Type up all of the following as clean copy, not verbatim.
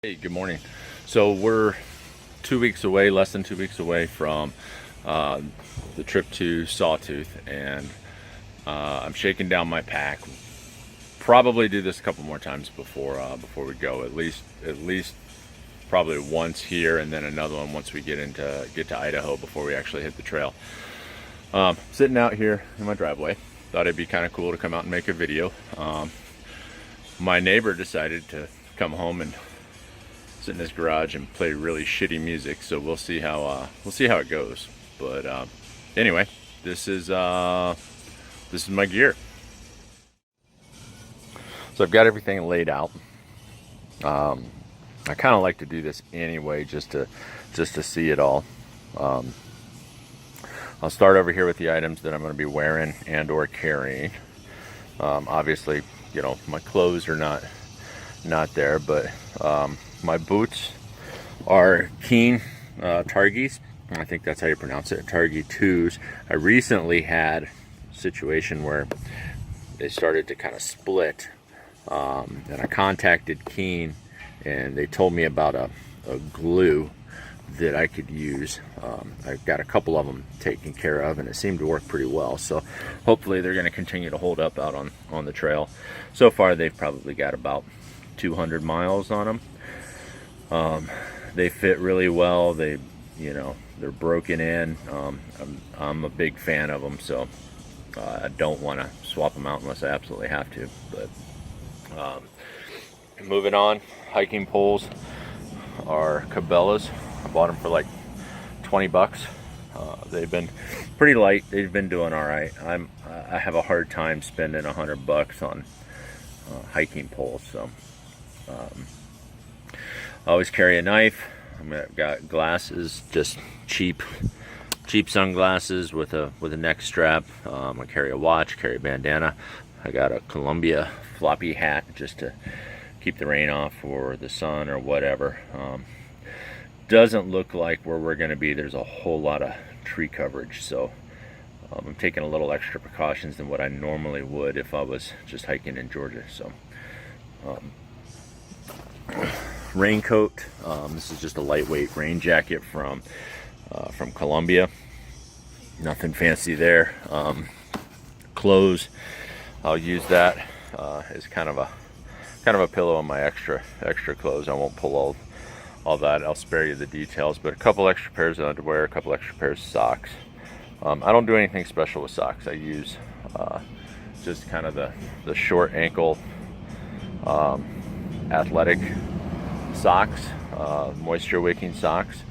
Hey, good morning. So we're 2 weeks away, less than 2 weeks away from the trip to Sawtooth, and I'm shaking down my pack. Probably do this a couple more times before we go. At least probably once here, and then another one once we get to Idaho before we actually hit the trail. Sitting out here in my driveway, thought it'd be kind of cool to come out and make a video. My neighbor decided to come home and sit in his garage and play really shitty music, so we'll see how it goes. But anyway, this is my gear. So I've got everything laid out. I kind of like to do this anyway, just to see it all. I'll start over here with the items that I'm going to be wearing and or carrying. Obviously, you know, my clothes are not there, but my boots are Keen Targhees. I think that's how you pronounce it, Targhee 2s. I recently had a situation where they started to kind of split, and I contacted Keen, and they told me about a glue that I could use. I've got a couple of them taken care of, and it seemed to work pretty well. So hopefully they're going to continue to hold up out on the trail. So far they've probably got about 200 miles on them. They fit really well. They're broken in. I'm a big fan of them, so I don't want to swap them out unless I absolutely have to. But moving on, hiking poles are Cabela's. I bought them for like 20 bucks. They've been pretty light. They've been doing all right. I have a hard time spending 100 bucks on hiking poles, so I always carry a knife. I've got glasses, just cheap sunglasses with a neck strap. I carry a watch, carry a bandana. I got a Columbia floppy hat just to keep the rain off or the sun or whatever. Doesn't look like where we're going to be there's a whole lot of tree coverage, so I'm taking a little extra precautions than what I normally would if I was just hiking in Georgia. So raincoat. This is just a lightweight rain jacket from Columbia. Nothing fancy there. Clothes, I'll use that as kind of a pillow on my extra clothes. I won't pull all that. I'll spare you the details, but a couple extra pairs of underwear, a couple extra pairs of socks. I don't do anything special with socks. I use just kind of the short ankle athletic socks, moisture wicking socks.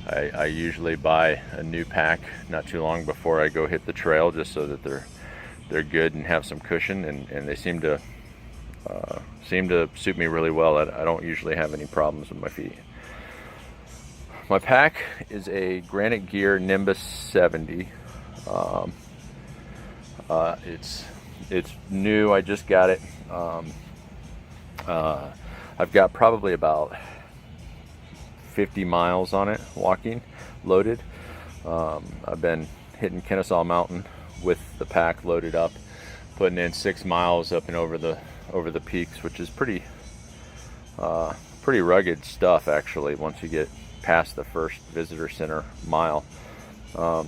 I usually buy a new pack not too long before I go hit the trail, just so that they're good and have some cushion, and they seem to suit me really well. I don't usually have any problems with my feet. My pack is a Granite Gear Nimbus 70. It's new. I just got it. I've got probably about 50 miles on it walking, loaded. I've been hitting Kennesaw Mountain with the pack loaded up, putting in 6 miles up and over the peaks, which is pretty rugged stuff actually once you get past the first visitor center mile. I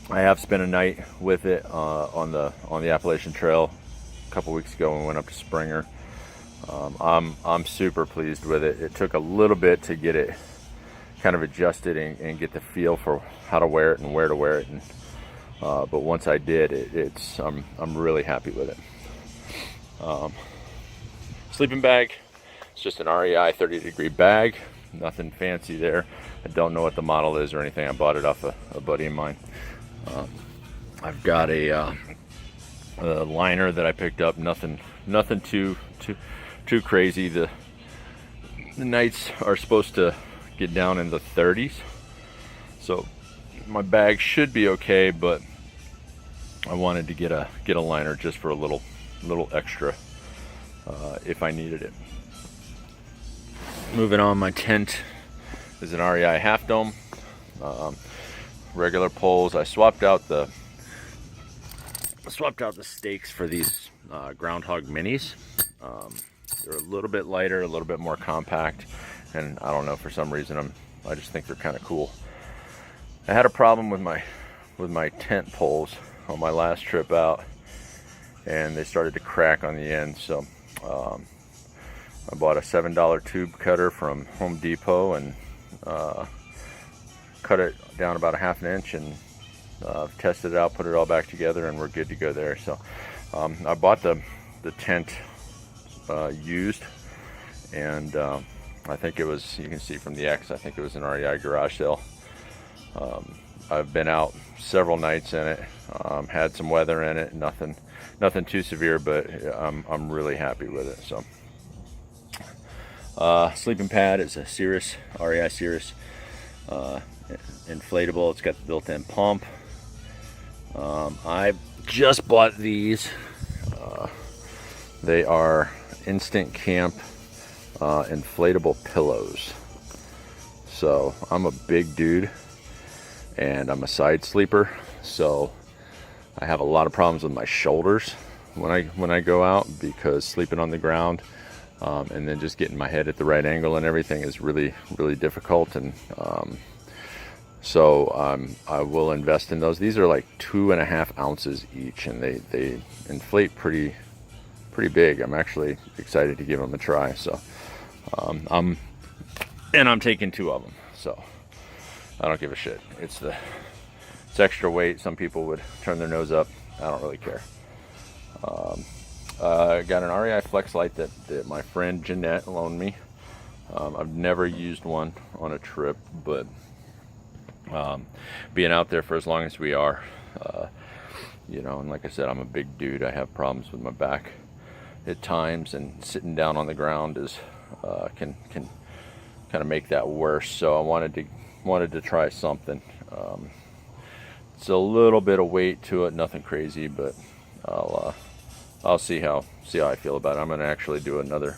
have spent a night with it on the Appalachian Trail a couple weeks ago when we went up to Springer. I'm super pleased with it. It took a little bit to get it kind of adjusted and get the feel for how to wear it and where to wear it, but once I did, I'm really happy with it. Sleeping bag, it's just an REI 30-degree bag, nothing fancy there. I don't know what the model is or anything. I bought it off a buddy of mine. I've got a liner that I picked up, nothing too crazy. The nights are supposed to get down in the 30s, so my bag should be okay, but I wanted to get a liner just for a little extra if I needed it. Moving on, my tent is an REI half dome. Regular poles. I swapped out the stakes for these Groundhog Minis. They're a little bit lighter, a little bit more compact, and I don't know, for some reason I just think they're kind of cool. I had a problem with my tent poles on my last trip out, and they started to crack on the end. So I bought a $7 tube cutter from Home Depot and cut it down about a ½ inch and tested it out, put it all back together, and we're good to go there. So I bought the tent used, and I think it was, you can see from the X, I think it was an REI garage sale. I've been out several nights in it, had some weather in it, nothing too severe, but I'm really happy with it. So sleeping pad is a Cirrus, REI Cirrus, inflatable. It's got the built-in pump. I just bought these. They are Instant Camp inflatable pillows. So I'm a big dude and I'm a side sleeper, so I have a lot of problems with my shoulders when I go out, because sleeping on the ground and then just getting my head at the right angle and everything is really difficult. And so I will invest in those. These are like 2.5 ounces each, and they inflate pretty big. I'm actually excited to give them a try. So I'm taking 2 of them, so I don't give a shit. It's extra weight. Some people would turn their nose up. I don't really care. I got an REI Flex Light that my friend Jeanette loaned me. I've never used one on a trip, but being out there for as long as we are, you know, and like I said, I'm a big dude. I have problems with my back at times, and sitting down on the ground is can kind of make that worse. So I wanted to try something. It's a little bit of weight to it, nothing crazy, but I'll see how I feel about it. I'm going to actually do another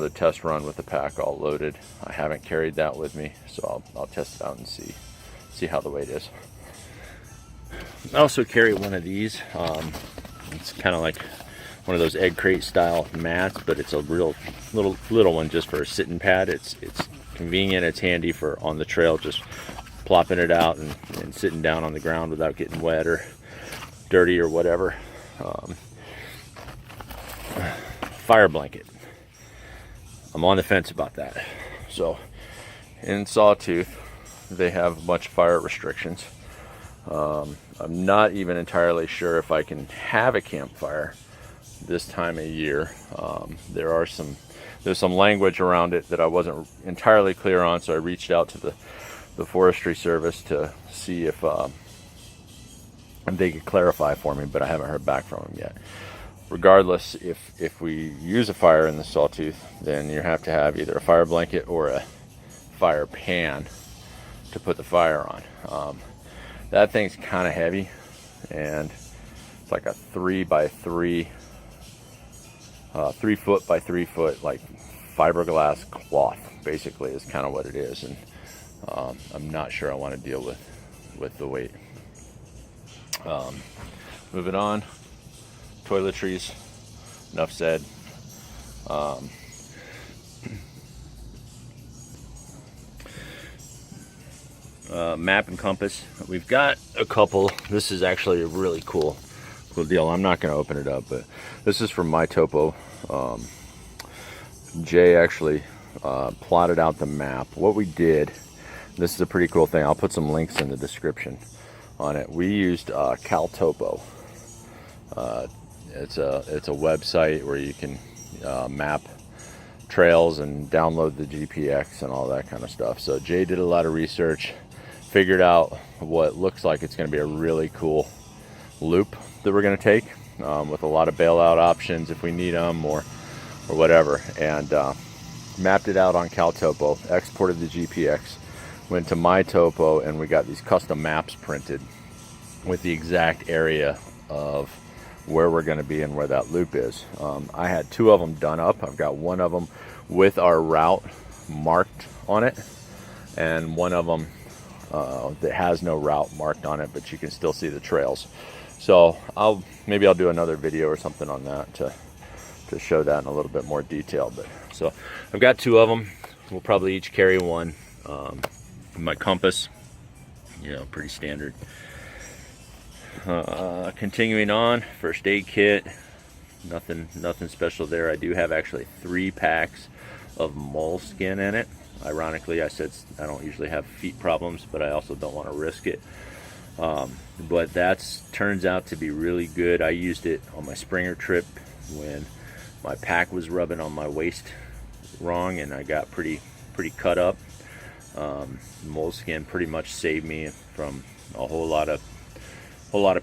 test run with the pack all loaded. I haven't carried that with me, so I'll test it out and see how the weight is. I also carry one of these. It's kind of like one of those egg crate style mats, but it's a real little one just for a sitting pad. It's convenient. It's handy for on the trail, just plopping it out and sitting down on the ground without getting wet or dirty or whatever. Fire blanket. I'm on the fence about that. So in Sawtooth, they have much fire restrictions. I'm not even entirely sure if I can have a campfire this time of year. There's some language around it that I wasn't entirely clear on, so I reached out to the Forestry Service to see if they could clarify for me, but I haven't heard back from them yet. Regardless, if we use a fire in the Sawtooth, then you have to have either a fire blanket or a fire pan to put the fire on. That thing's kind of heavy, and it's like a 3 by 3, 3 foot by 3 foot, like fiberglass cloth, basically, is kind of what it is. And I'm not sure I want to deal with the weight. Moving on, toiletries, enough said. Map and compass, we've got a couple. This is actually a really cool deal. I'm not going to open it up, but this is from MyTopo. Jay actually plotted out the map. What we did, this is a pretty cool thing. I'll put some links in the description on it. We used Caltopo. It's a website where you can map trails and download the GPX and all that kind of stuff. So Jay did a lot of research, figured out what looks like it's going to be a really cool loop that we're going to take, with a lot of bailout options if we need them or whatever, and mapped it out on Caltopo, exported the GPX, went to MyTopo, and we got these custom maps printed with the exact area of where we're going to be and where that loop is. I had 2 of them done up. I've got one of them with our route marked on it, and one of them that has no route marked on it, but you can still see the trails. So maybe I'll do another video or something on that to to show that in a little bit more detail. But so I've got 2 of them. We'll probably each carry one. My compass, you know, pretty standard. Continuing on, first aid kit. Nothing special there. I do have actually 3 packs of moleskin in it. Ironically, I said I don't usually have feet problems, but I also don't want to risk it. But that turns out to be really good. I used it on my Springer trip when my pack was rubbing on my waist wrong and I got pretty cut up. Moleskin pretty much saved me from a whole lot of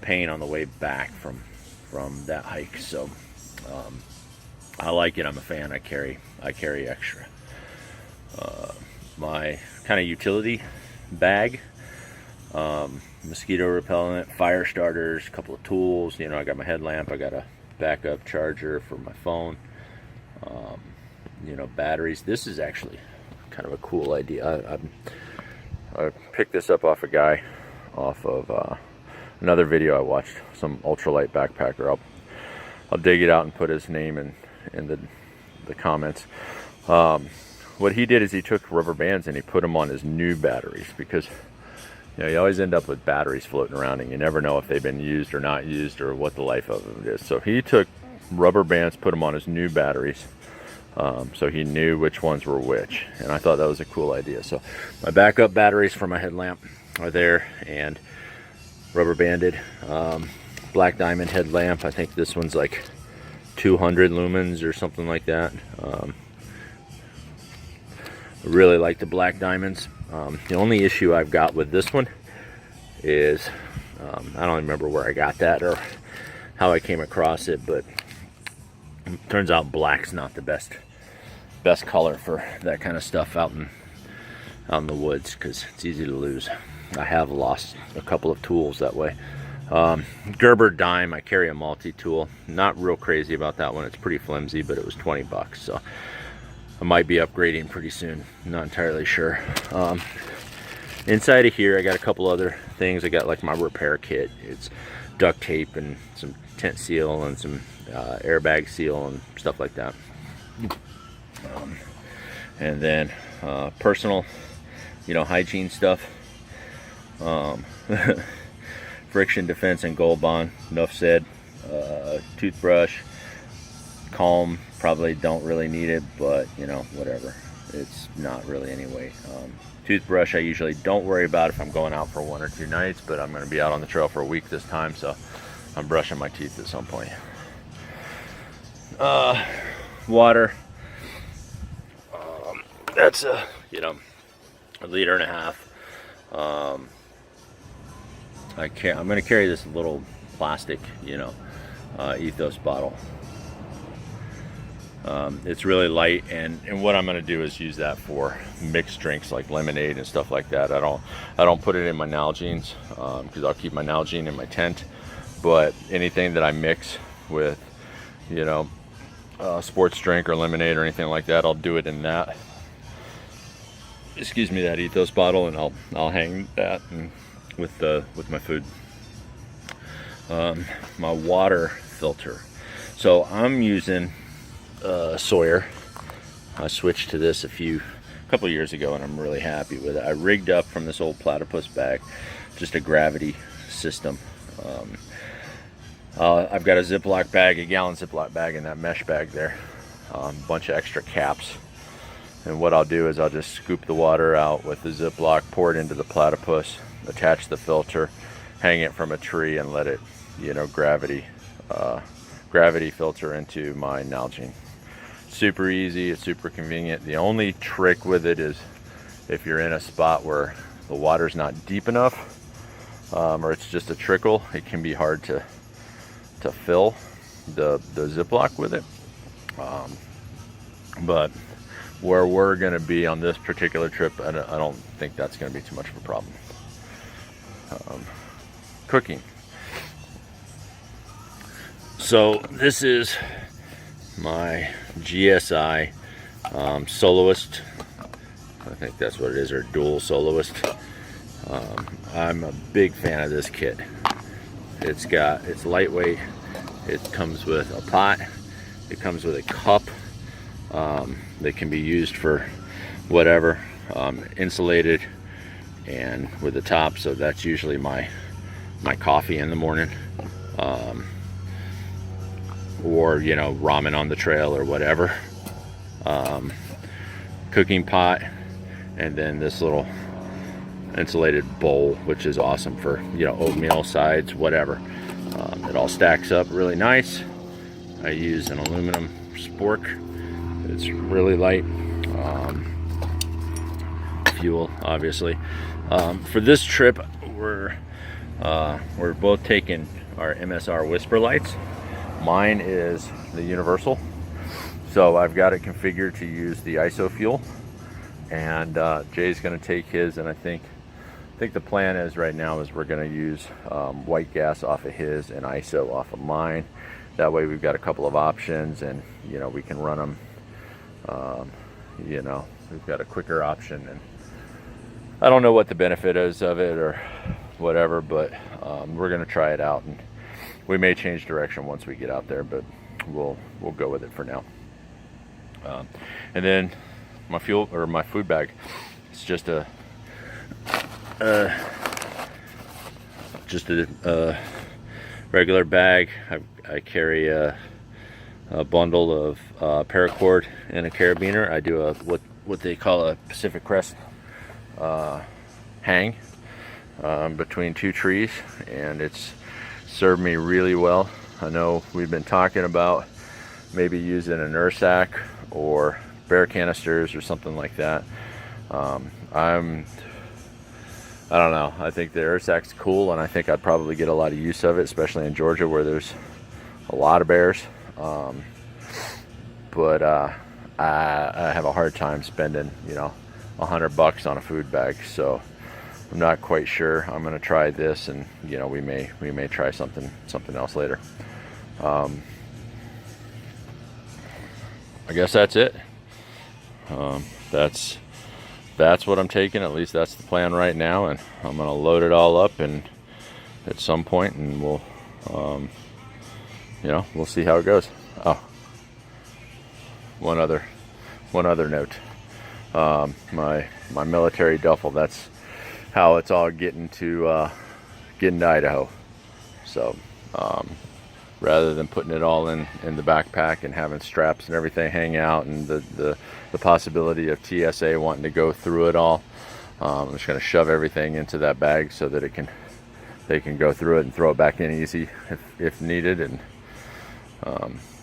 pain on the way back from that hike. So I like it. I'm a fan. I carry extra. My kind of utility bag, mosquito repellent, fire starters, a couple of tools. You know, I got my headlamp. I got a backup charger for my phone. You know, batteries. This is actually kind of a cool idea. I picked this up off a guy off of another video I watched, some ultralight backpacker. I'll dig it out and put his name in the comments. What he did is he took rubber bands and he put them on his new batteries, because you know, you always end up with batteries floating around and you never know if they've been used or not used or what the life of them is. So he took rubber bands, put them on his new batteries, so he knew which ones were which, and I thought that was a cool idea. So my backup batteries for my headlamp are there, and rubber banded black diamond headlamp. I think this one's like 200 lumens or something like that. I really like the black diamonds. The only issue I've got with this one is I don't remember where I got that or how I came across it, but it turns out black's not the best color for that kind of stuff out in the woods, because it's easy to lose. I have lost a couple of tools that way. Gerber dime, I carry a multi-tool. Not real crazy about that one. It's pretty flimsy, but it was 20 bucks, so I might be upgrading pretty soon. Not entirely sure. Inside of here, I got a couple other things. I got like my repair kit. It's duct tape and some tent seal and some airbag seal and stuff like that. And then personal, you know, hygiene stuff. Friction defense and gold bond, enough said. Toothbrush, comb, probably don't really need it, but you know, whatever, it's not really anyway. Toothbrush I usually don't worry about if I'm going out for 1 or 2 nights, but I'm going to be out on the trail for a week this time, so I'm brushing my teeth at some point. Water, that's a, you know, 1.5 liters. I'm going to carry this little plastic, you know, Ethos bottle. It's really light, and what I'm going to do is use that for mixed drinks like lemonade and stuff like that. I don't put it in my Nalgene's because I'll keep my Nalgene in my tent, but anything that I mix with, you know, sports drink or lemonade or anything like that, I'll do it in that, excuse me, that Ethos bottle, and I'll hang that and with my food. My water filter, so I'm using Sawyer. I switched to this a couple years ago, and I'm really happy with it. I rigged up from this old platypus bag just a gravity system. I've got a Ziploc bag, a gallon Ziploc bag in that mesh bag there, a bunch of extra caps, and what I'll do is I'll just scoop the water out with the Ziploc, pour it into the platypus, attach the filter, hang it from a tree, and let it, you know, gravity filter into my Nalgene. Super easy, it's super convenient. The only trick with it is if you're in a spot where the water's not deep enough, or it's just a trickle, it can be hard to fill the Ziploc with it. But where we're going to be on this particular trip, I don't think that's going to be too much of a problem. Cooking. So this is my GSI Soloist. I think that's what it is, or dual Soloist. I'm a big fan of this kit. It's lightweight. It comes with a pot. It comes with a cup that can be used for whatever, insulated and with the top, so that's usually my coffee in the morning, or you know, ramen on the trail or whatever. Cooking pot, and then this little insulated bowl, which is awesome for, you know, oatmeal, sides, whatever. It all stacks up really nice. I use an aluminum spork. It's really light. Fuel, obviously. For this trip, we're both taking our MSR Whisperlites. Mine is the universal, so I've got it configured to use the ISO fuel, and Jay's going to take his, and I think the plan is right now is we're going to use white gas off of his and ISO off of mine. That way we've got a couple of options, and you know, we can run them. You know, we've got a quicker option, and I don't know what the benefit is of it or whatever, but we're going to try it out, and we may change direction once we get out there, but we'll go with it for now. And then my fuel, or my food bag, it's just a regular bag. I carry a bundle of paracord and a carabiner. I do a what they call a Pacific Crest hang between two trees, and it's served me really well. I know we've been talking about maybe using an Ursack or bear canisters or something like that. I don't know. I think the Ursack's cool, and I think I'd probably get a lot of use of it, especially in Georgia where there's a lot of bears. But I have a hard time spending, you know, $100 on a food bag, so I'm not quite sure. I'm going to try this, and you know, we may try something else later. I guess that's it. That's what I'm taking. At least that's the plan right now, and I'm going to load it all up and at some point, and we'll you know, we'll see how it goes. Oh, one other note. My military duffel, that's how it's all getting to Idaho. So rather than putting it all in the backpack and having straps and everything hang out, and the possibility of TSA wanting to go through it all, I'm just going to shove everything into that bag so that they can go through it and throw it back in easy if needed, and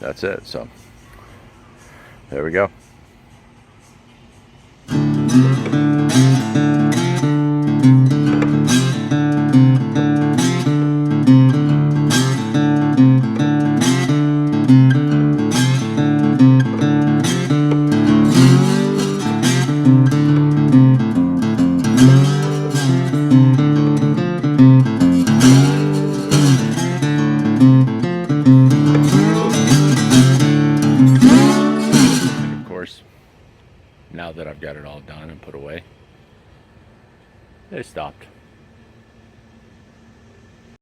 that's it. So there we go. Now that I've got it all done and put away, they stopped.